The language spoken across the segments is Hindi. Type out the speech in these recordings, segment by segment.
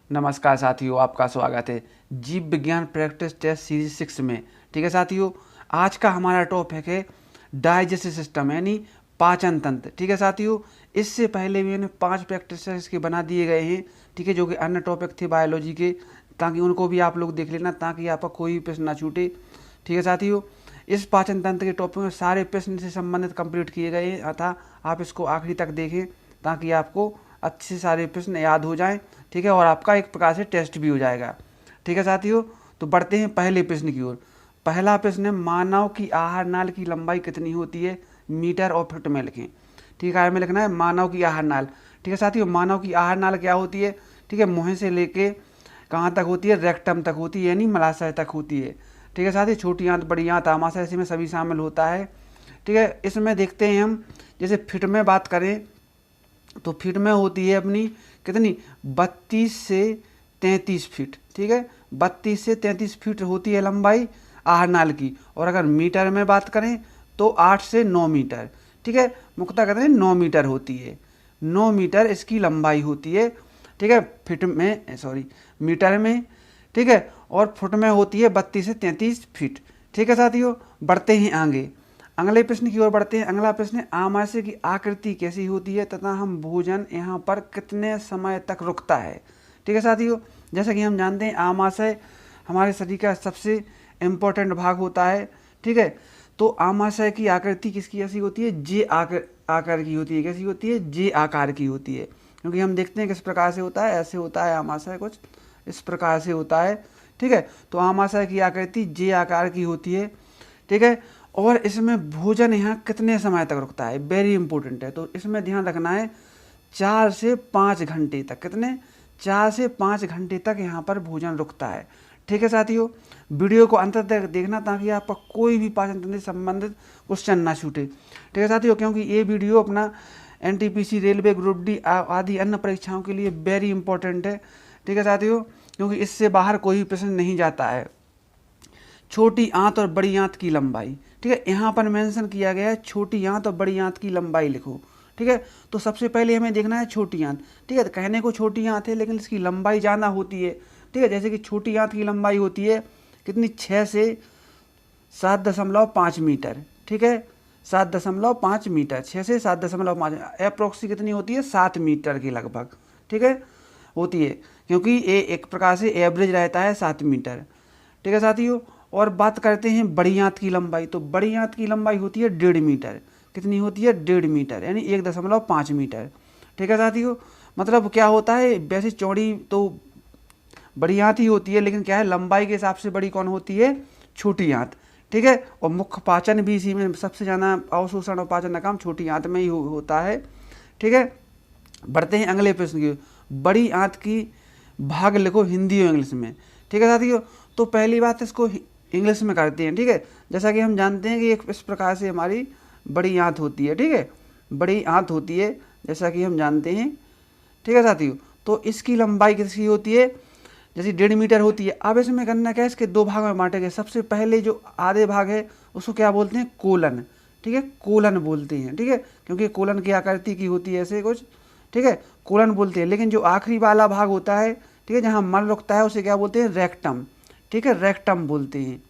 नमस्कार साथियों, आपका स्वागत है जीव विज्ञान प्रैक्टिस टेस्ट सीरीज 6 में। ठीक है साथियों, आज का हमारा टॉपिक है डाइजेस्टिव सिस्टम यानी पाचन तंत्र। ठीक है साथियों, इससे पहले भी मैंने 5 प्रैक्टिस टेस्ट के बना दिए गए हैं, ठीक है, जो कि अन्य टॉपिक थे बायोलॉजी के, ताकि उनको भी आप लोग देख लेना, ताकि आपका कोई भी प्रश्न ना छूटे। ठीक है साथियों, इस पाचन तंत्र के टॉपिक में सारे प्रश्न से संबंधित कंप्लीट किए गए हैं, अतः आप इसको आखिरी तक देखें ताकि आपको अच्छे सारे प्रश्न याद हो जाएं। ठीक है, और आपका एक प्रकार से टेस्ट भी हो जाएगा। ठीक है साथियों, तो बढ़ते हैं पहले प्रश्न की ओर। पहला प्रश्न है, मानव की आहार नाल की लंबाई कितनी होती है? मीटर और फुट में लिखें। ठीक है, में लिखना है मानव की आहार नाल। ठीक है साथियों, मानव की आहार नाल क्या होती है? ठीक है, मुँह से लेके कहाँ तक होती है? रेक्टम तक होती है, यानी मलाशय तक होती है। ठीक है साथियों, छोटी आंत, बड़ी आंत, आमाशय, इसमें सभी शामिल होता है। ठीक है, इसमें देखते हैं हम, जैसे फिट में बात करें तो फिट में होती है अपनी कितनी? 32 से 33 फीट। ठीक है, 32 से 33 फीट होती है लंबाई आहार नाल की। और अगर मीटर में बात करें तो 8 से 9 मीटर। ठीक है, मुख्यतः कहते हैं 9 मीटर होती है, 9 मीटर इसकी लंबाई होती है। ठीक है, फिट में मीटर में। ठीक है, और फुट में होती है 32 से 33 फीट। ठीक है साथियों, बढ़ते हैं आगे, अगले प्रश्न की ओर बढ़ते हैं। अगला प्रश्न है, आमाशय की आकृति कैसी होती है तथा हम भोजन यहाँ पर कितने समय तक रुकता है? ठीक है साथियों, जैसा कि हम जानते हैं आमाशय हमारे शरीर का सबसे इम्पोर्टेंट भाग होता है। ठीक है, तो आमाशय की आकृति किसकी ऐसी होती है? जे आकार की होती है। कैसी होती है? जे आकार की होती है। क्योंकि हम देखते हैं किस प्रकार से होता है, ऐसे होता है आमाशय, कुछ इस प्रकार से होता है। ठीक है, तो आमाशय की आकृति जे आकार की होती है। ठीक है, और इसमें भोजन यहाँ कितने समय तक रुकता है? वेरी इंपॉर्टेंट है, तो इसमें ध्यान रखना है 4 से 5 घंटे तक। कितने? 4 से 5 घंटे तक यहाँ पर भोजन रुकता है। ठीक है साथियों, वीडियो को अंत तक देखना ताकि आपका कोई भी पाचन तंत्र से संबंधित क्वेश्चन ना छूटे। ठीक है साथियों, क्योंकि ये वीडियो अपना NTPC, रेलवे, ग्रुप डी आदि अन्य परीक्षाओं के लिए वेरी इंपॉर्टेंट है। ठीक है साथियों, क्योंकि इससे बाहर कोई भी प्रश्न नहीं जाता है। छोटी आंत और बड़ी आंत की लंबाई। ठीक है, यहाँ पर मेंशन किया गया है छोटी आंत और बड़ी आंत की लंबाई लिखो। ठीक है, तो सबसे पहले हमें देखना है छोटी आंत। ठीक है, तो कहने को छोटी आंत है लेकिन इसकी लंबाई ज़्यादा होती है। ठीक है, जैसे कि छोटी आंत की लंबाई होती है कितनी? 6 से 7.5 मीटर। ठीक है, 7.5 मीटर, 6 से 7.5 अप्रोक्सी कितनी होती है? 7 मीटर के लगभग। ठीक है, होती है, क्योंकि ये एक प्रकार से एवरेज रहता है 7 मीटर। ठीक है साथियों, और बात करते हैं बड़ी आंत की लंबाई। तो बड़ी आंत की लंबाई होती है 1.5 मीटर। कितनी होती है? 1.5 मीटर, यानी 1.5 मीटर। ठीक है साथियों, मतलब क्या होता है, वैसे चौड़ी तो बड़ी आंत ही होती है, लेकिन क्या है, लंबाई के हिसाब से बड़ी कौन होती है? छोटी आंत। ठीक है, और मुख्य पाचन भी इसी में, सबसे ज़्यादा अवशोषण और पाचन का काम छोटी आंत में ही होता है। ठीक है, बढ़ते हैं अगले प्रश्न की। बड़ी आंत की भाग लिखो हिंदी और इंग्लिश में। ठीक है साथियों, तो पहली बात इसको इंग्लिश में करते हैं। ठीक है, जैसा कि हम जानते हैं कि एक इस प्रकार से हमारी बड़ी आंत होती है। ठीक है, बड़ी आंत होती है जैसा कि हम जानते हैं। ठीक है साथियों, तो इसकी लंबाई कितनी होती है? जैसे 1.5 मीटर होती है। अब इसमें करना क्या है, इसके 2 भागों में बांटे गए। सबसे पहले जो आधे भाग है उसको क्या बोलते हैं? कोलन। ठीक है, कोलन बोलते हैं। ठीक है, क्योंकि कोलन की आकृति की होती है ऐसे कुछ। ठीक है, कोलन बोलते हैं। लेकिन जो आखिरी वाला भाग होता है, ठीक है, जहाँ मल रुकता है, उसे क्या बोलते हैं? रेक्टम। ठीक है, रेक्टम बोलते हैं।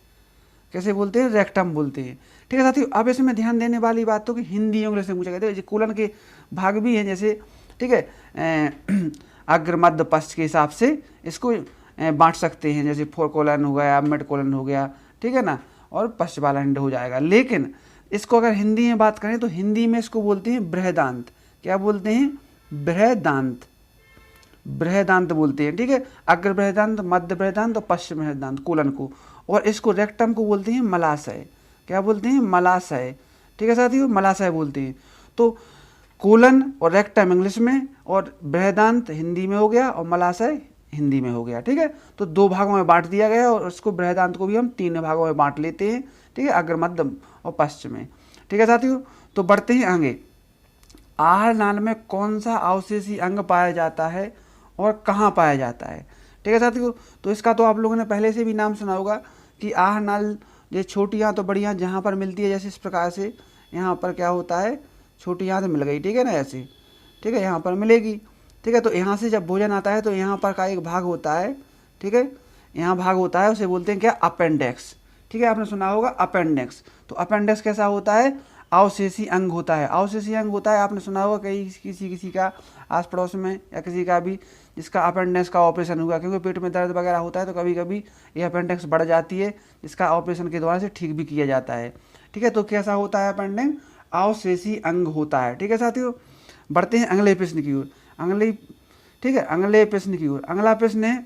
कैसे बोलते हैं? रेक्टम बोलते हैं। ठीक है साथियों, अब इसमें ध्यान देने वाली बात तो कि हिंदी इंग्लिश में पूछा गया है। कोलन के भाग भी हैं, जैसे ठीक है अग्र मध्य पश्च के हिसाब से इसको बांट सकते हैं, जैसे 4 कोलन हो गया, मिड कोलन हो गया। ठीक है ना, और पश्च वाला अंड हो जाएगा। लेकिन इसको अगर हिंदी में बात करें तो हिंदी में इसको बोलते हैं बृहदांत। क्या बोलते हैं? बृहदांत। बृहदांत बोलते हैं। ठीक है, अग्र बृहदांत, मध्य बृहदांत और पश्चिम बृहदांत कोलन को। और इसको रेक्टम को बोलते हैं मलाशय। क्या बोलते हैं? मलाशय। ठीक है साथियों, मलाशय बोलते हैं। तो कोलन और रेक्टम इंग्लिश में, और बृहदांत हिंदी में हो गया, और मलाशय हिंदी में हो गया। ठीक है, तो 2 भागों में बांट दिया गया, और उसको बृहदांत को भी हम 3 भागों में बांट लेते हैं। ठीक है, अग्र मध्य और पश्चिम में। ठीक है साथियों, तो बढ़ते हैं आगे। आहार नाल में कौन सा अवशेषी अंग पाया जाता है और कहाँ पाया जाता है? ठीक है साथियों, तो इसका तो आप लोगों ने पहले से भी नाम सुना होगा कि आहार नाल ये छोटी आंत तो बड़ी आंत जहाँ पर मिलती है, जैसे इस प्रकार से यहाँ पर क्या होता है? छोटी आंत मिल गई। ठीक है ना, ऐसे। ठीक है, यहाँ पर मिलेगी। ठीक है। तो यहाँ से जब भोजन आता है तो यहाँ पर का एक भाग होता है, ठीक है, यहाँ भाग होता है, उसे बोलते हैं क्या, अपेंडेक्स। ठीक है, आपने सुना होगा अपेंडेक्स। तो अपेंडेक्स कैसा होता है, अवशेषी अंग होता है। अवशेषी अंग होता है, आपने सुना होगा कहीं किसी का आस पड़ोस में या किसी का भी जिसका अपेंडिक्स का ऑपरेशन हुआ, क्योंकि पेट में दर्द वगैरह होता है तो कभी कभी ये अपेंडिक्स बढ़ जाती है, जिसका ऑपरेशन के द्वारा से ठीक भी किया जाता है। ठीक है, तो कैसा होता है अपेंडिक्स, अवशेषी अंग होता है। ठीक है साथियों, बढ़ते हैं अगले प्रश्न की ओर। ठीक है, अगले प्रश्न की ओर। अगला प्रश्न है,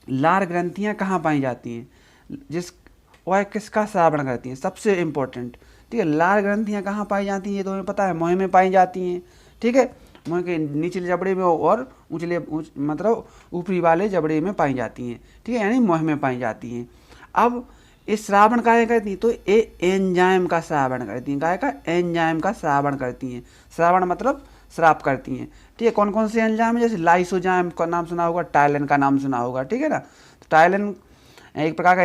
लार ग्रंथियां कहाँ पाई जाती हैं, वह किसका श्रावण करती हैं, सबसे इंपॉर्टेंट। ठीक है, लार ग्रंथियां कहाँ पाई जाती हैं, ये तो हमें पता है, मुंह में पाई जाती हैं। ठीक है, मुंह के निचले जबड़े में और मतलब ऊपरी वाले जबड़े में पाई जाती हैं। ठीक है, यानी मुंह में पाई जाती हैं। अब इस श्रावण काय करती हैं, तो ये एंजाइम का श्रावण करती हैं। काय का, एंजाइम का श्रावण करती हैं। श्रावण मतलब श्राप करती हैं। ठीक है, कौन कौन से एंजाइम है, जैसे लाइसोजाइम का नाम सुना होगा, टाइलिन का नाम सुना होगा। ठीक है ना, तो टाइलिन एक प्रकार का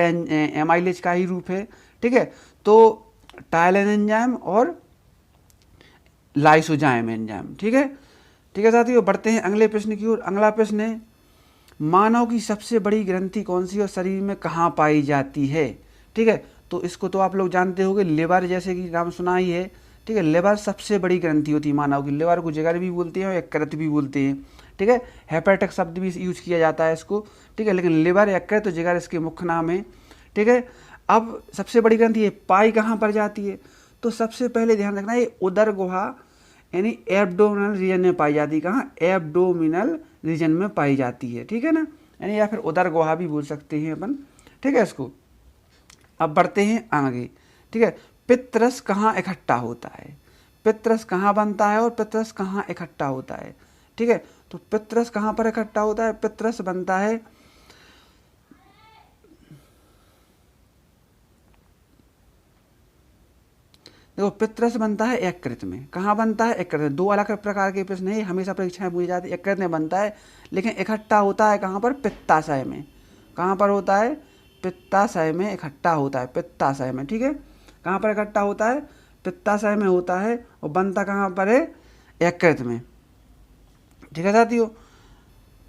एमाइलेज का ही रूप है। ठीक है, तो टाइलिन एंजाइम और लाइसोजाइम एंजाइम। ठीक है, ठीक है साथियों, बढ़ते हैं अगले प्रश्न की ओर। अगला प्रश्न है, मानव की सबसे बड़ी ग्रंथि कौन सी और शरीर में कहाँ पाई जाती है। ठीक है, तो इसको तो आप लोग जानते होंगे, लिवर जैसे कि नाम सुना ही है। ठीक है, लिवर सबसे बड़ी ग्रंथि होती है मानव की। लिवर को जिगर भी बोलते हैं और यकृत भी बोलते हैं। ठीक है, हेपेटिक शब्द भी यूज किया जाता है इसको। ठीक है, लेकिन लिवर, यकृत तो जिगर इसके मुख्य नाम है। ठीक है, अब सबसे बड़ी ग्रंथि है, पाई कहाँ पर जाती है, तो सबसे पहले ध्यान रखना ये उदर गुहा यानी एब्डोमिनल रीजन में पाई जाती है। कहाँ, एब्डोमिनल रीजन में पाई जाती है। ठीक है ना, यानी या फिर उदर गुहा भी बोल सकते हैं अपन। ठीक है इसको। अब बढ़ते हैं आगे। ठीक है, पित्तरस कहाँ इकट्ठा होता है, पित्तरस कहाँ बनता है और पित्तरस कहाँ इकट्ठा होता है। ठीक है, तो पित्तरस कहाँ पर इकट्ठा होता है, पित्तरस बनता है, देखो पित्तरस बनता है यकृत में। कहाँ बनता है, यकृत में। दो अलग प्रकार के प्रश्न है, हमेशा परीक्षाएं पूछी जाती है। यकृत में बनता है, लेकिन इकट्ठा होता है कहाँ पर, पित्ताशय में। कहाँ पर होता है, पित्ताशय में इकट्ठा होता है, पित्ताशय में। ठीक है, कहाँ पर इकट्ठा होता है, पित्ताशय में होता है, और बनता कहाँ पर है, यकृत में। ठीक है साथियों,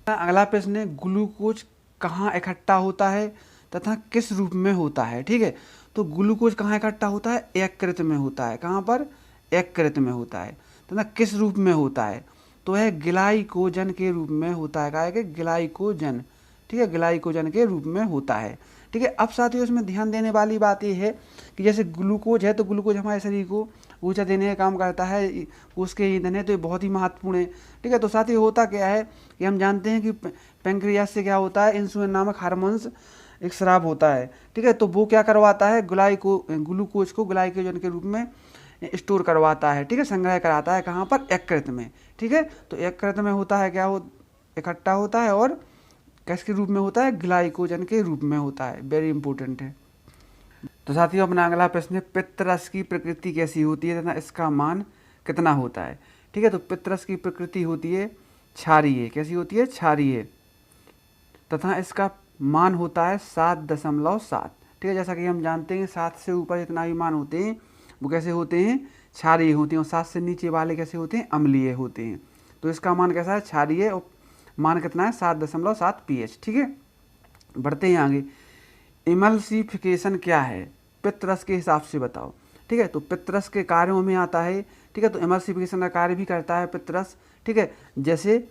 अगला प्रश्न है, ग्लूकोज कहाँ इकट्ठा होता है तथा किस रूप में होता है। ठीक है, तो ग्लूकोज कहाँ इकट्ठा होता है, यकृत में होता है। कहाँ पर, यकृत में होता है। तथा किस रूप में होता है, तो यह ग्लाइकोजन के रूप में होता है। कहा है कि ग्लाइकोजन। ठीक है, ग्लाइकोजन के रूप में होता है। ठीक है, अब साथियों इसमें ध्यान देने वाली बात यह है कि जैसे ग्लूकोज है, तो ग्लूकोज हमारे शरीर को ऊर्जा देने का काम करता है, उसके ईंधन है, तो ये बहुत ही महत्वपूर्ण है। ठीक है, तो साथियों होता क्या है कि हम जानते हैं कि पैंक्रियास से क्या होता है, इंसुलिन नामक हार्मोन्स एक स्राव होता है। ठीक है, तो वो क्या करवाता है, ग्लूकोज को ग्लाइकोजन के रूप में स्टोर करवाता है। ठीक है, संग्रह कराता है, कहाँ पर, यकृत में। ठीक है, तो यकृत में होता है, क्या हो, इकट्ठा होता है, और किसके रूप में होता है, ग्लाइकोजन के रूप में होता है। वेरी इंपॉर्टेंट है। तो साथियों अपना अगला प्रश्न है, पित्तरस की प्रकृति कैसी होती है तथा इसका मान कितना होता है। ठीक है, तो पित्तरस की प्रकृति होती है क्षारीय। कैसी होती है, क्षारीय। तथा इसका मान होता है 7.7। ठीक है, जैसा कि हम जानते हैं 7 से ऊपर जितना भी मान होते हैं वो कैसे होते हैं, क्षारीय होते हैं, और 7 से नीचे वाले कैसे होते हैं, अम्लीय होते हैं। तो इसका मान कैसा है, क्षारीय, और मान कितना है, 7.7 pH। ठीक है, बढ़ते हैं आगे। इमल्सिफिकेशन क्या है, पित्तरस के हिसाब से बताओ। ठीक है, तो पित्तरस के कार्यों में आता है। ठीक है, तो इमल्सिफिकेशन का कार्य भी करता है पित्तरस। ठीक है, जैसे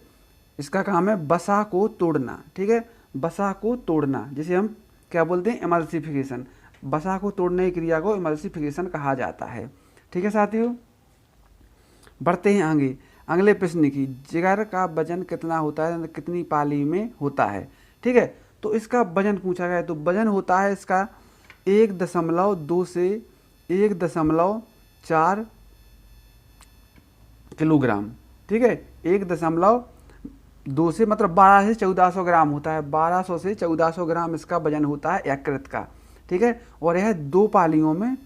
इसका काम है वसा को तोड़ना। ठीक है, वसा को तोड़ना, जिसे हम क्या बोलते हैं, इमल्सिफिकेशन। वसा को तोड़ने की क्रिया को इमल्सिफिकेशन कहा जाता है। ठीक है साथियों, बढ़ते हैं आगे। अगले प्रश्न की, जिगर का वजन कितना होता है, कितनी पाली में होता है। ठीक है, तो इसका वजन पूछा गया है, तो वजन होता है इसका 1.2 से 1.4 किलोग्राम। ठीक है, 1.2 से मतलब 12 से 1400 ग्राम होता है। 1200 से 1400 ग्राम इसका वजन होता है यकृत का। ठीक है, और यह 2 पालियों में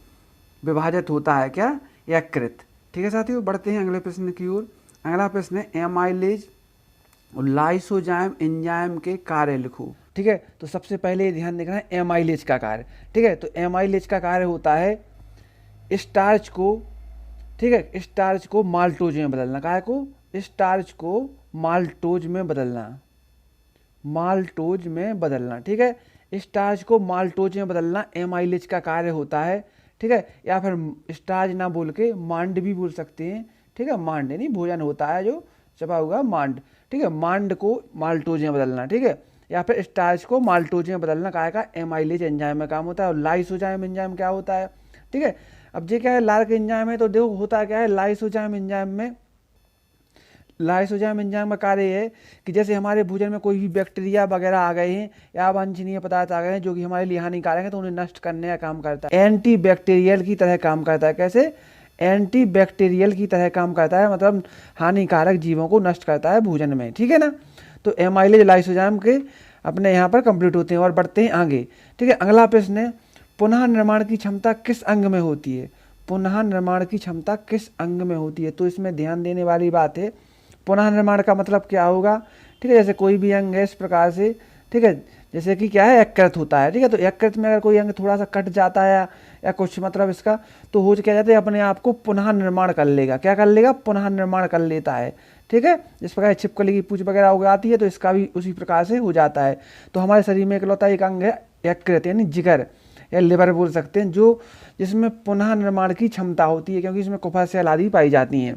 विभाजित होता है, क्या, यकृत। ठीक है साथियों, बढ़ते हैं अगले प्रश्न की ओर। अगला प्रश्न है, एमाइलेज और लाइसोजाइम एंजाइम के कार्य लिखो। ठीक है, तो सबसे पहले ध्यान देना है एमाइलेज का कार्य। ठीक है, तो एमाइलेज का कार्य होता है स्टार्च को, ठीक है, स्टार्च को माल्टोज में बदलना। काय को, स्टार्च को माल्टोज में बदलना, माल्टोज में बदलना, ठीक है। स्टार्च को माल्टोज में बदलना एमाइलेज का कार्य होता है, ठीक है। या फिर स्टार्च ना बोल के मांड भी बोल सकते हैं, ठीक है। मांड यानी भोजन होता है जो चबा हुआ मांड, ठीक है। मांड को माल्टोज में बदलना, ठीक है। या फिर स्टार्च को माल्टोज में बदलना का एमाइलेज एंजाइम में काम होता है। और लाइसोजाइम एंजाइम क्या होता है, ठीक है। अब ये क्या है, लार्क एंजाइम है, तो देखो होता क्या है लाइसोजाइम एंजाइम में। लाइसोजाइम एंजाइम का कार्य है कि जैसे हमारे भोजन में कोई भी बैक्टीरिया वगैरह आ गए हैं या अवांछनीय पदार्थ आ गए हैं जो कि हमारे लिए हानिकारक है, तो उन्हें नष्ट करने का काम करता है। एंटी बैक्टीरियल की तरह काम करता है। कैसे? एंटी बैक्टीरियल की तरह काम करता है, मतलब हानिकारक जीवों को नष्ट करता है भोजन में, ठीक है ना। तो एमाइलेज लाइसोजाइम के अपने यहाँ पर कंप्लीट होते हैं और बढ़ते हैं आगे, ठीक है। अगला प्रश्न है, पुनः निर्माण की क्षमता किस अंग में होती है? पुनः निर्माण की क्षमता किस अंग में होती है? तो इसमें ध्यान देने वाली बात है, पुनः निर्माण का मतलब क्या होगा, ठीक है। जैसे कोई भी अंग है इस प्रकार से, ठीक है, जैसे कि क्या है यकृत होता है, ठीक है। तो यकृत में अगर कोई अंग थोड़ा सा कट जाता है या कुछ मतलब इसका, तो हो क्या जाता है अपने आप को पुनः निर्माण कर लेगा। क्या कर लेगा? पुनः निर्माण कर लेता है, ठीक है। जिस प्रकार छिपकली की पूंछ वगैरह हो जाती है, तो इसका भी उसी प्रकार से हो जाता है। तो हमारे शरीर में इकलौता एक अंग है यकृत यानी जिगर या लिवर बोल सकते हैं, जो जिसमें पुनः निर्माण की क्षमता होती है, क्योंकि इसमें कुफा सेल आदि पाई जाती हैं,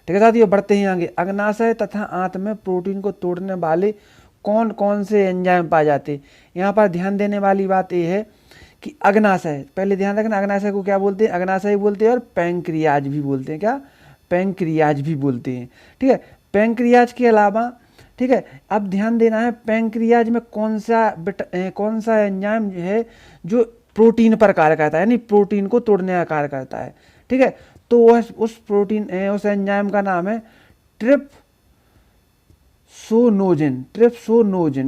ठीक है साथियों। बढ़ते हैं आगे। अग्नाशय तथा आंत में प्रोटीन को तोड़ने वाले कौन कौन से एंजाइम पाए जाते हैं? यहाँ पर ध्यान देने वाली बात यह है कि अग्नाशय, पहले ध्यान रखना, अग्नाशय को क्या बोलते हैं? अग्नाशय बोलते हैं और पैंक्रियाज भी बोलते हैं। क्या? पैंक्रियाज भी बोलते हैं, ठीक है। पैंक्रियाज के अलावा, ठीक है, अब ध्यान देना है पैंक्रियाज में कौन सा एंजाइम है जो प्रोटीन पर कार्य करता है, यानी प्रोटीन को तोड़ने का कार्य करता है, ठीक है। तो उस एंजाइम का नाम है ट्रिप्सोनोजन,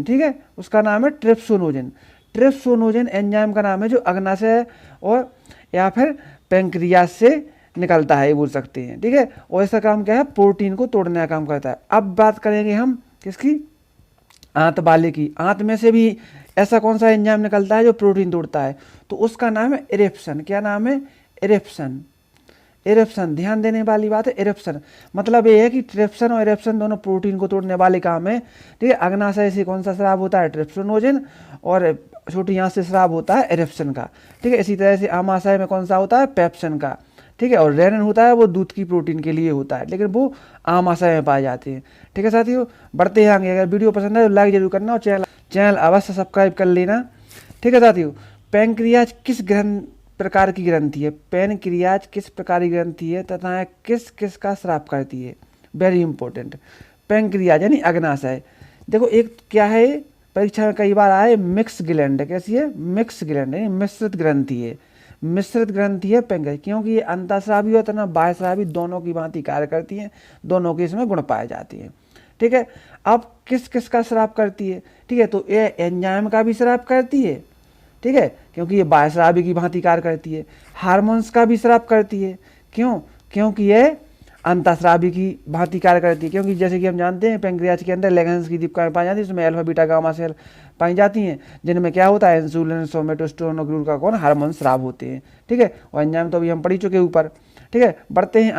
ठीक है। उसका नाम है ट्रिप्सोनोजन एंजाइम का नाम है जो अग्नाशय और या फिर पैंक्रियाज से निकलता है, ये बोल सकते हैं, ठीक है। और इसका काम क्या है? प्रोटीन को तोड़ने का काम करता है। अब बात करेंगे हम किसकी? आंत वाले की। आंत में से भी ऐसा कौन सा एंजाइम निकलता है जो प्रोटीन तोड़ता है? तो उसका नाम है इरेप्सन। क्या नाम है? इरेप्सन। ध्यान देने वाली बात है, इरेप्सन मतलब ये है कि ट्रिप्सन और इरेप्सन दोनों प्रोटीन को तोड़ने वाले काम है, ठीक है। अग्नाशय से कौन सा स्राव होता है? ट्रिप्सोनोजन, और छोटी आंत से स्राव होता है इरेप्सन का, ठीक है। इसी तरह से आमाशय में कौन सा होता है? पेप्सन का, ठीक है। और रेनिन होता है, वो दूध की प्रोटीन के लिए होता है, लेकिन वो आमाशय में पाए जाते हैं, ठीक है साथियों। बढ़ते हैं आगे। अगर वीडियो पसंद है तो लाइक जरूर करना और चैनल अवश्य सब्सक्राइब कर लेना, ठीक है साथियों। पैंक्रियाज किस प्रकार की ग्रंथि है? पैनक्रियाज किस प्रकार की ग्रंथि है तथा किस किस का स्राव करती है? Very important. पैंक्रियाज यानी अग्नाशय, देखो एक क्या है, परीक्षा में कई बार आए, मिक्स ग्लैंड। कैसी है? मिक्स ग्लैंड यानी मिश्रित ग्रंथि है। मिश्रित ग्रंथि है पैंक्रियाज, क्योंकि ये अंतःस्रावी और तथा बाह्यस्रावी दोनों की भांति कार्य करती हैं, दोनों के इसमें गुण पाए जाते हैं, ठीक है। अब किस किस का स्राव करती है? ठीक है, तो ये एंजाइम का भी स्राव करती है, ठीक है, क्योंकि ये बाह्यस्रावी की भांति कार्य करती है। हार्मोन्स का भी स्राव करती है, क्यों? क्योंकि ये अंतःस्रावी की भांति कार्य करती है, क्योंकि जैसे कि हम जानते हैं पैंक्रियाज के अंदर लेगेंस की दीपिकाएं पाई जाती है, उसमें अल्फा बीटा गामा सेल पाई जाती हैं, जिनमें क्या होता है? इंसुलिन, सोमेटोस्टेरोन और ग्लूकागॉन हार्मोन स्राव होते हैं, ठीक है। और एंजाइम तो अभी हम पढ़ ही चुके ऊपर, ठीक है। बढ़ते हैं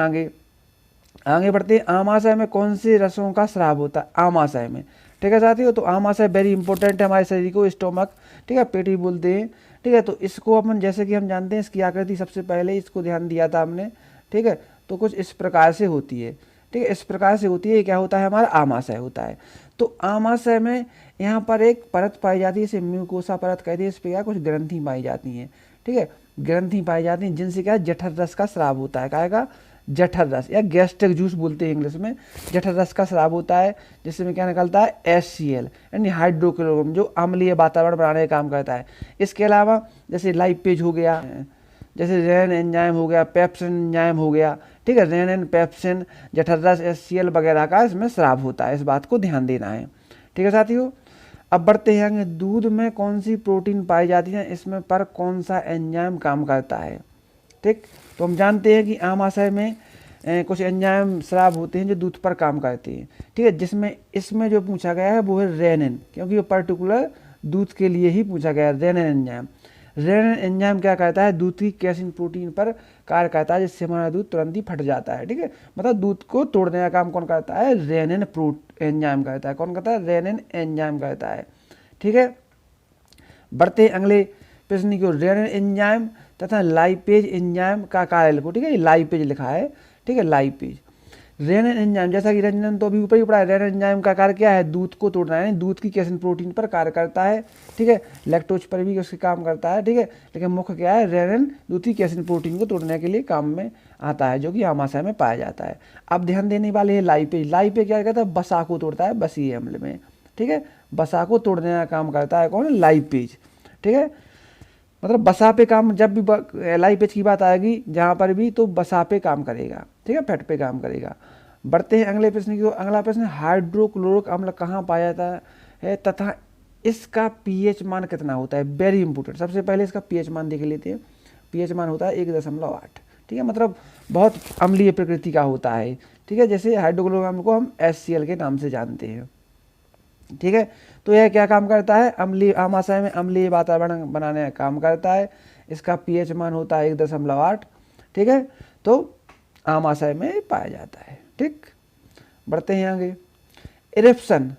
आगे बढ़ते हैं। आमाशय में कौन से रसों का स्राव होता है? आमाशय में, ठीक है साथियों। तो आमाशय वेरी इंपॉर्टेंट है हमारे शरीर को, स्टोमक, ठीक है, पेट भी बोलते हैं, ठीक है। तो इसको अपन जैसे कि हम जानते हैं, इसकी आकृति सबसे पहले इसको ध्यान दिया था हमने, ठीक है। तो कुछ इस प्रकार से होती है, ठीक है, इस प्रकार से होती है। क्या होता है? हमारा आमाशय होता है। तो आमाशय में यहाँ पर एक परत पाई जाती है, इसे म्यूकोसा परत कहते हैं। इस पर क्या कुछ ग्रंथि पाई जाती हैं, ठीक है, ग्रंथि पाई जाती हैं, जिनसे क्या जठर रस का स्राव होता है। क्या का? जठर रस या गैस्ट्रिक जूस बोलते हैं इंग्लिश में। जठर रस का स्राव होता है, जिसमें क्या निकलता है? HCl यानी हाइड्रोक्लोरोन, जो अम्लीय वातावरण बनाने का काम करता है। इसके अलावा जैसे लाइपेज हो गया, जैसे रेन एंजाइम हो गया, पेप्सिन एंजाइम हो गया, ठीक है, रेनिन, पेप्सिन, जठर रस, HCl वगैरह का इसमें स्राव होता है। इस बात को ध्यान देना है, ठीक है साथियों। अब बढ़ते हैं, दूध में कौन सी प्रोटीन पाई जाती है? इसमें पर कौन सा एंजाइम काम करता है? ठीक, तो हम जानते हैं कि आमाशय में कुछ एंजाइम स्राव होते हैं जो दूध पर काम करते हैं, ठीक है, जिसमें इसमें जो पूछा गया है वो है रेनिन, क्योंकि वो पर्टिकुलर दूध के लिए ही पूछा गया है, रेनिन एंजाइम। रेनिन एंजाइम क्या करता है, दूध की कैसिन प्रोटीन पर कार्य करता है, जिससे हमारा दूध तुरंत ही फट जाता है। ठीक है, मतलब दूध को तोड़ने का काम कौन करता है, रेनिन एंजाइम करता है। कौन करता है, रेनिन एंजाइम करता है। ठीक है, बढ़ते हैं अगले प्रश्न की ओर। रेनिन एंजाइम तथा लाइपेज एंजाइम का कार्य लिखो। ठीक है, ये लाइपेज लिखा है। ठीक है, लाइपेज रेनिन एंजाइम, जैसा कि रंजन तो अभी ऊपर ही पढ़ा है, रेनिन एंजाइम का कार्य क्या है, दूध को तोड़ना है, दूध की कैसिन प्रोटीन पर कार्य करता है। ठीक है, लैक्टोज पर भी उसके काम करता है। ठीक है, लेकिन मुख्य क्या है, रेनिन दूध की कैसिन प्रोटीन को तोड़ने के लिए काम में आता है, जो कि आमाशय में पाया जाता है। अब ध्यान देने वाले है लाइपेज। लाइपेज क्या करता है, वसा को तोड़ता है बसीय अम्ल में। ठीक है, वसा को तोड़ने का काम करता है कौन, लाइपेज। ठीक है, मतलब वसा पे काम, जब भी लाइपेज की बात आएगी जहाँ पर भी, तो वसा पे काम करेगा। ठीक है, फैट पे काम करेगा। बढ़ते हैं अगले प्रश्न की ओर। अगला प्रश्न, हाइड्रोक्लोरिक अम्ल कहाँ पाया जाता है तथा इसका पीएच मान कितना होता है। Very important. सबसे पहले इसका पीएच मान देख लेते हैं। पीएच मान होता है 1.8। ठीक है, मतलब बहुत अम्लीय प्रकृति का होता है। ठीक है, जैसे हाइड्रोक्लोरिक अम्ल को हम HCl के नाम से जानते हैं। ठीक है, तो यह क्या काम करता है, अम्लीय आमाशय में अम्लीय वातावरण बनाने का काम करता है। इसका पीएच मान होता है 1.8। ठीक है, तो आमाशय में पाया जाता है। ठीक, बढ़ते हैं आगे। इरेप्शन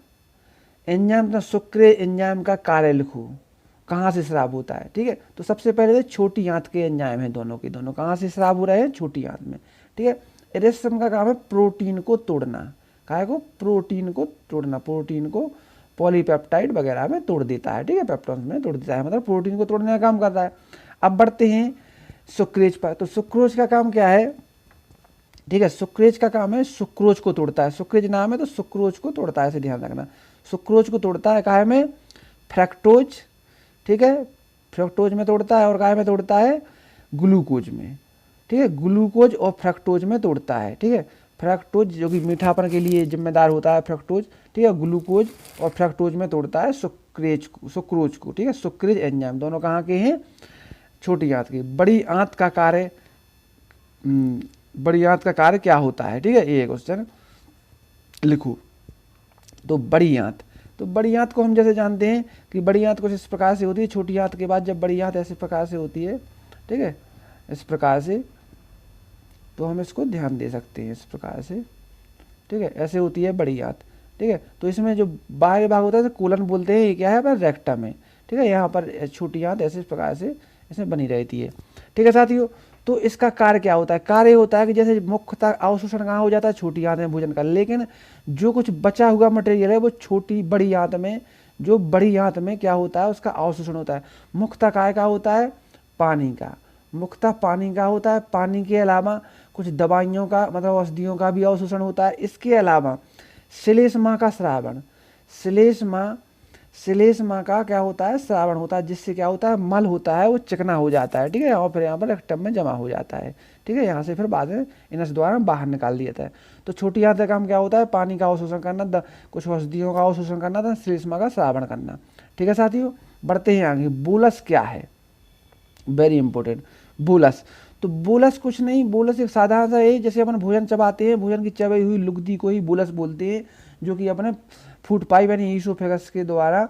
एंजाइम तथा सुक्रे एंजाइम का कार्य लिखो, कहाँ से स्राव होता है। ठीक है, तो सबसे पहले छोटी आंत के एंजाइम हैं, दोनों के दोनों कहाँ से स्राव हो रहे हैं, छोटी आंत में। ठीक है, इरेप्शन का काम है प्रोटीन को तोड़ना। काय को, प्रोटीन को तोड़ना, प्रोटीन को पॉलीपेप्टाइड वगैरह में तोड़ देता है। ठीक है, पेप्टॉन्स में तोड़ देता है, मतलब प्रोटीन को तोड़ने का काम करता है। अब बढ़ते हैं सुक्रेज पर। तो सुक्रोज का काम क्या है, ठीक है, सुक्रेज का काम है सुक्रोज को तोड़ता है। सुक्रेज नाम है तो सुक्रोज को तोड़ता है, इसे ध्यान रखना। सुक्रोज को तोड़ता है काहे में, फ्रक्टोज। ठीक है, फ्रक्टोज में तोड़ता है, और काहे में तोड़ता है, ग्लूकोज में। ठीक है, ग्लूकोज और फ्रक्टोज में तोड़ता है। ठीक है, फ्रक्टोज जो कि मीठापन के लिए जिम्मेदार होता है, फ्रक्टोज। ठीक है, ग्लूकोज और फ्रक्टोज में तोड़ता है सुक्रोज को। ठीक है, सुक्रेज एंजाइम दोनों कहाँ के हैं, छोटी आंत के। बड़ी आंत का कार्य, बड़ी आंत का कार्य क्या होता है। ठीक है, ये क्वेश्चन लिखो। तो बड़ी आंत, तो बड़ी आंत को हम जैसे जानते हैं कि बड़ी आंत कुछ इस प्रकार से होती है, छोटी आंत के बाद जब बड़ी आंत ऐसे प्रकार से होती है। ठीक है, इस प्रकार से, तो हम इसको ध्यान दे सकते हैं इस प्रकार से। ठीक है, ऐसे होती है बड़ी आंत। ठीक है, तो इसमें जो बाहरी भाग होता है कोलन बोलते हैं, ये क्या है, पर रेक्टम है। ठीक है, यहाँ पर छोटी आंत ऐसे प्रकार से इसमें बनी रहती है। ठीक है साथियों, तो इसका कार्य क्या होता है, कार्य होता है कि जैसे मुख्यतः अवशोषण कहाँ हो जाता है, छोटी आंत में भोजन का, लेकिन जो कुछ बचा हुआ मटेरियल है वो छोटी बड़ी आंत में, जो बड़ी आंत में क्या होता है, उसका अवशोषण होता है। मुख्यतः काय का होता है, पानी का, मुख्यतः पानी का होता है। पानी के अलावा कुछ दवाइयों का, मतलब औषधियों का भी अवशोषण होता है। इसके अलावा श्लेष्मा का श्रावण, श्लेष्मा का क्या होता है, श्रावण होता है, जिससे क्या होता है, मल होता है वो चिकना हो जाता है। ठीक है, और फिर यहाँ पर एक टब में जमा हो जाता है। ठीक है, यहाँ से फिर बाद में इनस द्वारा बाहर निकाल दिया जाता है। तो छोटी आंत का काम क्या होता है, पानी का अवशोषण करना, कुछ औषधियों का अवशोषण करना था, श्लेष्मा का श्रावण करना। ठीक है साथियों, बढ़ते हैं आगे। बोलस क्या है, वेरी इंपॉर्टेंट। बोलस, तो बोलस कुछ नहीं, बोलस एक साधारण सा है, जैसे अपन भोजन चबाते हैं, भोजन की चबाई हुई लुगदी को ही बोलस बोलते हैं, जो कि अपने फूड पाइप यानी ईसोफेगस के द्वारा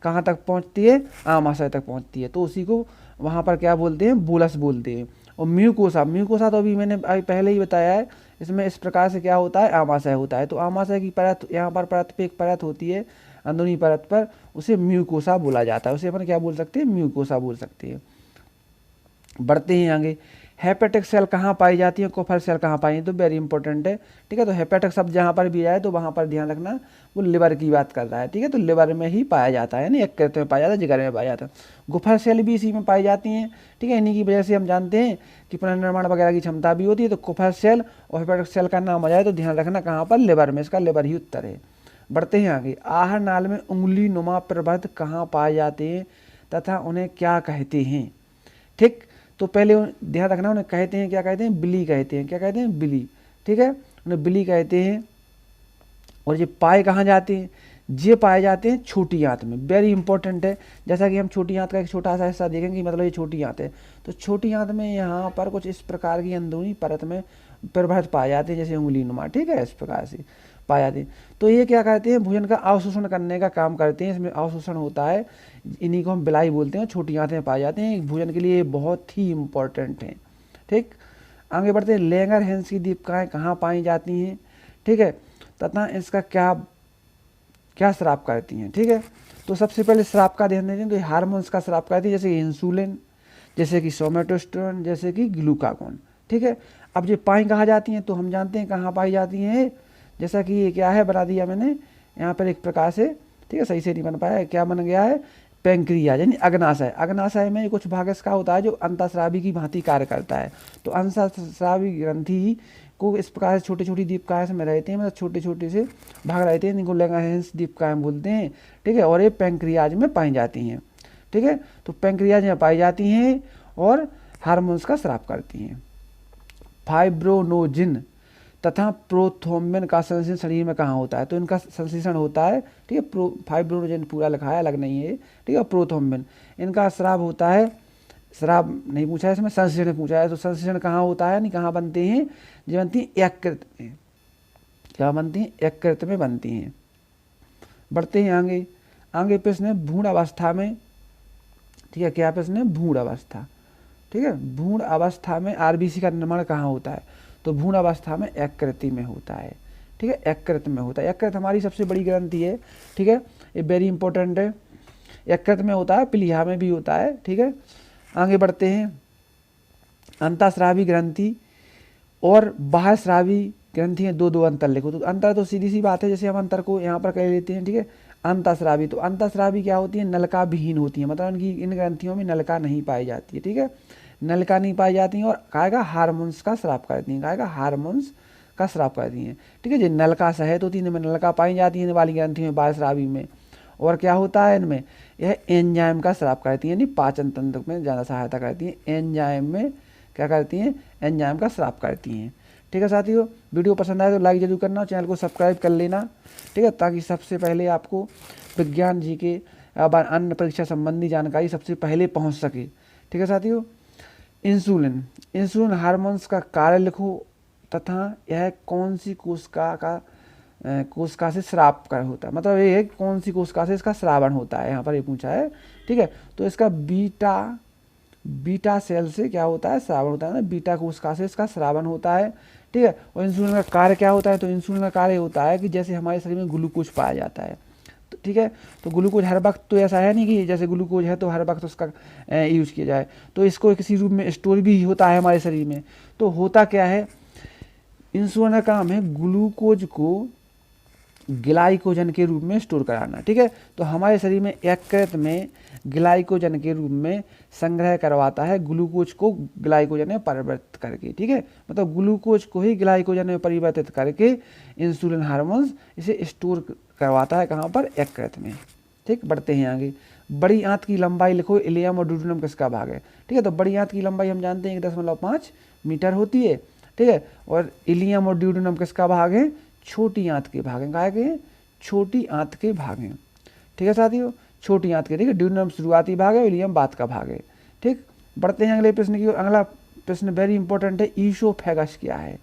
कहाँ तक पहुँचती है, आमाशय तक पहुँचती है। तो उसी को वहाँ पर क्या बोलते हैं, बोलस बोलते हैं। और म्यूकोसा, म्यूकोसा तो अभी मैंने पहले ही बताया है, इसमें इस प्रकार से क्या होता है, आमाशय होता है। तो आमाशय की परत, यहाँ पर परत पे एक परत होती है, अंदरूनी परत पर, उसे म्यूकोसा बोला जाता है। उसे अपन क्या बोल सकते हैं, म्यूकोसा बोल सकते हैं। बढ़ते हैं आगे। हेपेटिक सेल कहाँ पाई जाती है, कोफर सेल कहाँ पाई है, तो वेरी इंपॉर्टेंट है। ठीक है, तो हेपेटिक शब्द जहाँ पर भी आए तो वहाँ पर ध्यान रखना, वो लिवर की बात कर रहा है। ठीक है, तो लिवर में ही पाया जाता है, यानी यकृत में पाया जाता है, जिगर में पाया जाता है। गुफर सेल भी इसी में पाई जाती हैं। ठीक है, इन्हीं की वजह से हम जानते हैं कि पुनर्निर्माण वगैरह की क्षमता भी होती है। तो कुफर सेल और हेपेटिक सेल का नाम आ जाए तो ध्यान रखना कहाँ पर, लिवर में, इसका लिवर ही उत्तर है। बढ़ते हैं आगे। आहार नाल में उंगली नुमा प्रबंध कहाँ पाए जाते हैं तथा उन्हें क्या कहते हैं। ठीक, तो पहले ध्यान रखना, उन्हें कहते हैं, क्या कहते हैं, बिली कहते हैं। क्या कहते हैं, बिली। ठीक है, उन्हें बिली कहते हैं। और ये पाए कहाँ जाते हैं, ये पाए जाते हैं छोटी आंत में। वेरी इंपॉर्टेंट है, जैसा कि हम छोटी आंत का एक छोटा सा हिस्सा देखेंगे, मतलब ये छोटी आंत है। तो छोटी आंत में यहाँ पर कुछ इस प्रकार की अंदरूनी परत में प्रभावित पाए जाते हैं, जैसे उंगली नुमा। ठीक है, इस प्रकार से। पाए जाते हैं। तो ये क्या करते हैं, भोजन का अवशोषण करने का काम करते हैं। इसमें अवशोषण होता है, इन्हीं को हम बिलाई बोलते हैं। छोटी आंतें पाए जाते हैं, भोजन के लिए बहुत ही इम्पोर्टेंट हैं। ठीक, आगे बढ़ते हैं। लैंगरहैंस की दीपिकाएँ कहाँ पाई जाती हैं, ठीक है, तथा इसका क्या क्या स्राव करती हैं। ठीक है, तो सबसे पहले स्राव का ध्यान देते हैं। तो हार्मोन्स का स्राव करती है, जैसे इंसुलिन, जैसे कि सोमेटोस्टेरोन, जैसे कि ग्लूकागोन। ठीक है, अब ये पाई कहाँ जाती हैं, तो हम जानते हैं कहाँ पाई जाती हैं। जैसा कि ये क्या है, बना दिया मैंने यहाँ पर एक प्रकार से। ठीक है, सही से नहीं बन पाया है, क्या बन गया है, पैंक्रियाज यानी अग्नाशय। अग्नाशय में कुछ भाग इसका होता है जो अंतःस्रावी की भांति कार्य करता है। तो अंतःस्रावी ग्रंथि को इस प्रकार से छोटे छोटी दीपिकाएँ में रहते हैं, मतलब छोटे छोटे से भाग रहते हैं, इनको लैंगरहैंस दीपिकाएँ बोलते हैं। ठीक है, और ये पैंक्रियाज में पाई जाती हैं। ठीक है, तो पैंक्रियाज में पाई जाती हैं और हार्मोन्स का स्राव करती हैं। फाइब्रोनोजिन तथा प्रोथ्रोम्बिन का संश्लेषण शरीर में कहाँ होता है, तो इनका संश्लेषण होता है। ठीक है, फाइब्रोनोजिन पूरा लिखा है, अलग नहीं है। ठीक है, प्रोथ्रोम्बिन इनका स्राव होता है। स्राव नहीं पूछा है इसमें, संश्लेषण पूछा है। तो संश्लेषण कहाँ होता है, नहीं कहाँ बनते हैं, जो बनती हैं यकृत में। क्या बनती हैं, यकृत में बनती हैं। बढ़ते हैं आगे। आगे प्रश्न है भ्रूण अवस्था में। ठीक है, क्या प्रश्न है, भ्रूण अवस्था। ठीक है, भ्रूण अवस्था में आरबीसी का निर्माण कहाँ होता है, तो भ्रूण अवस्था में यकृत में होता है। ठीक है, यकृत में होता है। यकृत हमारी सबसे बड़ी ग्रंथि है। ठीक है, ये वेरी इंपॉर्टेंट है। यकृत में होता है, प्लीहा में भी होता है। ठीक है, आगे बढ़ते हैं। अंतःस्रावी ग्रंथि और बाह्यस्रावी ग्रंथि हैं, दो दो अंतर लिखो। तो अंतर तो सीधी सी बात है, जैसे हम अंतर को यहाँ पर कह लेते हैं। ठीक है, अंतःस्रावी, तो अंतःस्रावी क्या होती है, नलिका विहीन होती है, मतलब इनकी इन ग्रंथियों में नलिका नहीं पाई जाती है। ठीक है, नलिका नहीं पाई जाती हैं और कहेगा हार्मोन्स का स्राव करती हैं, कहेगा हार्मोन्स का स्राव करती हैं। ठीक है, जो नलिका सहित होती है, इनमें नलिका पाई जाती है, इन वाली ग्रंथियों में, बाह्यस्रावी में। और क्या होता है इनमें, यह एंजाइम का स्राव करती है, यानी पाचन तंत्र में ज़्यादा सहायता करती हैं। एंजाइम में क्या करती हैं, एंजाइम का स्राव करती हैं। ठीक है साथियों, वीडियो पसंद आए तो लाइक जरूर करना, चैनल को सब्सक्राइब कर लेना। ठीक है, ताकि सबसे पहले आपको विज्ञान जी के अन्य परीक्षा संबंधी जानकारी सबसे पहले पहुंच सके। ठीक है साथियों, इंसुलिन, इंसुलिन हार्मोन्स का कार्य लिखो तथा यह कौन सी कोशिका से स्राव कर होता है, मतलब ये कौन सी कोशिका से इसका श्रावण होता है, यहाँ पर ये पूछा है। ठीक है, तो इसका बीटा सेल से क्या होता है, श्रावण होता है ना, बीटा कोशिका से इसका श्रावण होता है। ठीक है, और इंसुलिन का कार्य क्या होता है, तो इंसुलिन का कार्य होता है कि जैसे हमारे शरीर में ग्लूकोज पाया जाता है। तो ठीक है, तो ग्लूकोज हर वक्त तो ऐसा है नहीं कि जैसे ग्लूकोज है तो हर वक्त उसका यूज किया जाए, तो इसको किसी रूप में स्टोर भी होता है हमारे शरीर में। तो होता क्या है, इंसुलिन का काम है ग्लूकोज को ग्लाइकोजन के रूप में स्टोर कराना। ठीक है, तो हमारे शरीर में यकृत में ग्लाइकोजन के रूप में संग्रह करवाता है, ग्लूकोज को ग्लाइकोजन में परिवर्तित करके। ठीक है, मतलब ग्लूकोज को ही ग्लाइकोजन में परिवर्तित करके इंसुलिन हार्मोन्स इसे स्टोर करवाता है, कहाँ पर, यकृत में। ठीक, बढ़ते हैं आगे। बड़ी आंत की लंबाई लिखो, इलियम और ड्यूडेनम किसका भाग है। ठीक है, तो बड़ी आंत की लंबाई हम जानते हैं 1.5 मीटर होती है। ठीक है, और इलियम और ड्यूडेनम किसका भाग है, छोटी आंत के भाग हैं, कहा के छोटी आंत के भाग हैं। ठीक है साथियों, छोटी आंत के। ठीक है, ड्यूडेनम शुरुआती भाग है, इलियम बाद का भाग है। ठीक, बढ़ते हैं अगले प्रश्न की ओर। अगला प्रश्न वेरी इंपॉर्टेंट है, ईसोफेगस क्या है।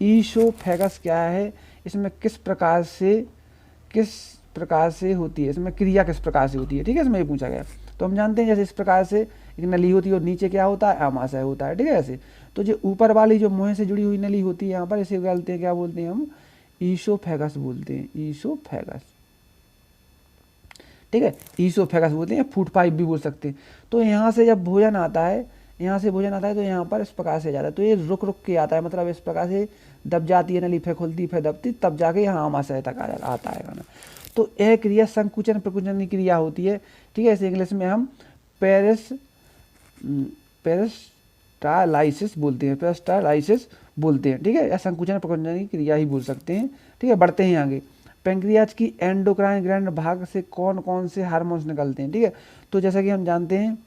ईसोफेगस क्या है, इसमें किस प्रकार से होती है, इसमें क्रिया किस प्रकार से होती है। ठीक है, इसमें ये पूछा गया। तो हम जानते हैं जैसे इस प्रकार से एक नली होती है और नीचे क्या होता है, आमाशय होता है। ठीक है, ऐसे तो जो ऊपर वाली जो मुंह से जुड़ी हुई नली होती है यहाँ पर, इसे बोलते हैं, क्या बोलते हैं हम, ईसोफेगस बोलते हैं, ईसोफेगस। ठीक है, ईसोफेगस बोलते हैं, फूड पाइप भी बोल सकते हैं। तो यहाँ से जब भोजन आता है, यहाँ से भोजन आता है तो यहाँ पर इस प्रकार से जाता है, तो ये रुक रुक के आता है, मतलब इस प्रकार से दब जाती है नली, फिर खुलती, फिर दबती, तब जाके यहाँ आमाशय तक आता है खाना। तो यह क्रिया संकुचन प्रकुचन की क्रिया होती है। ठीक है, इसे इंग्लिश में हम पेरिस्टालाइसिस बोलते हैं, पेरिस्टालाइसिस बोलते हैं। ठीक है, या संकुचन प्रकुचन की क्रिया ही बोल सकते हैं। ठीक है, बढ़ते हैं आगे। पैंक्रियाज की एंडोक्राइन ग्लैंड भाग से कौन कौन से हार्मोन्स निकलते हैं। ठीक है, तो जैसा कि हम जानते हैं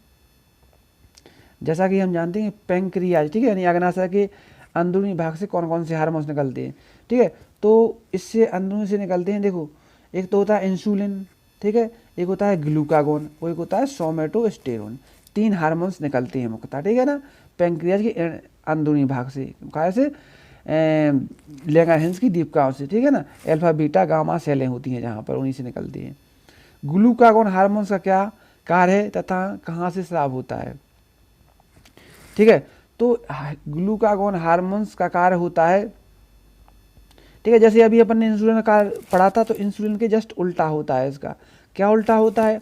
पैंक्रियाज, ठीक है, यानी अग्नाशय के अंदरूनी भाग से कौन कौन से हार्मोन्स निकलते हैं। ठीक है, तो इससे अंदरूनी से निकलते हैं, देखो, एक तो होता है इंसुलिन, ठीक है, एक होता है ग्लूकागोन, और एक होता है सोमेटोस्टेरोन। 3 हार्मोन्स निकलते हैं मुख्यतः। ठीक है ना, पैंक्रियाज के अंदरूनी भाग से, कहाँ से, लैंगरहैंस की दीपिकाओं से, ठीक है ना। अल्फा बीटा गामा सेलें होती हैं जहाँ पर, उन्हीं से निकलती हैं। ग्लूकागोन हार्मोन्स का क्या कार्य है तथा कहाँ से स्राव होता है, ठीक है। तो ग्लूकागोन हार्मोन्स का कार्य होता है, ठीक है, जैसे अभी अपन ने इंसुलिन का कार्य पढ़ा था, तो इंसुलिन के जस्ट उल्टा होता है इसका। क्या उल्टा होता है,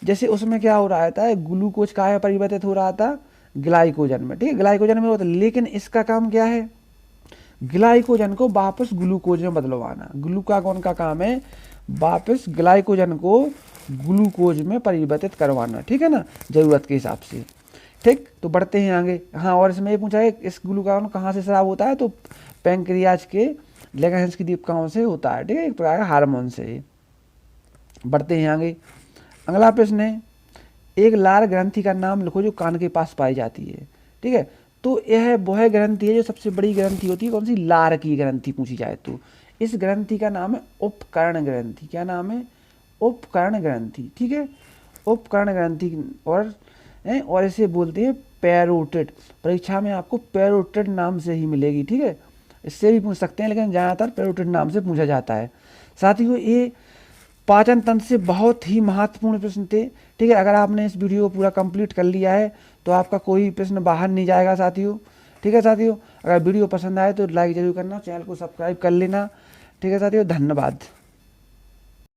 जैसे उसमें क्या हो रहा था, ग्लूकोज का परिवर्तित हो रहा था ग्लाइकोजन में, ठीक है, ग्लाइकोजन में होता है, लेकिन इसका काम क्या है, ग्लाइकोजन को वापस ग्लूकोज में बदलवाना। ग्लूकागोन का काम है वापस ग्लाइकोजन को ग्लूकोज में परिवर्तित करवाना, ठीक है ना, जरूरत के हिसाब से, ठीक। तो बढ़ते हैं आगे। हाँ, और इसमें ये पूछा है इस ग्लूकागोन कहाँ से स्राव होता है, तो पैंक्रियाज के लैंगरहैंस की दीपिकाओं से होता है, ठीक है, एक प्रकार का हार्मोन से। बढ़ते हैं आगे। अगला प्रश्न है, एक लार ग्रंथि का नाम लिखो जो कान के पास पाई जाती है, ठीक है। तो यह वह ग्रंथि है जो सबसे बड़ी ग्रंथि होती है, कौन सी, लार की ग्रंथि पूछी जाए तो। इस ग्रंथि का नाम है उपकर्ण ग्रंथि। क्या नाम है, उपकर्ण ग्रंथि, ठीक है, उपकर्ण ग्रंथि। और इसे बोलते हैं पैरोटिड। परीक्षा में आपको पैरोटिड नाम से ही मिलेगी, ठीक है, इससे भी पूछ सकते हैं, लेकिन ज़्यादातर पैरोटिड नाम से पूछा जाता है। साथियों, ये पाचन तंत्र से बहुत ही महत्वपूर्ण प्रश्न थे, ठीक है। अगर आपने इस वीडियो को पूरा कंप्लीट कर लिया है तो आपका कोई प्रश्न बाहर नहीं जाएगा साथियों, ठीक है साथियों। अगर वीडियो पसंद आए तो लाइक जरूर करना, चैनल को सब्सक्राइब कर लेना, ठीक है साथियों। धन्यवाद।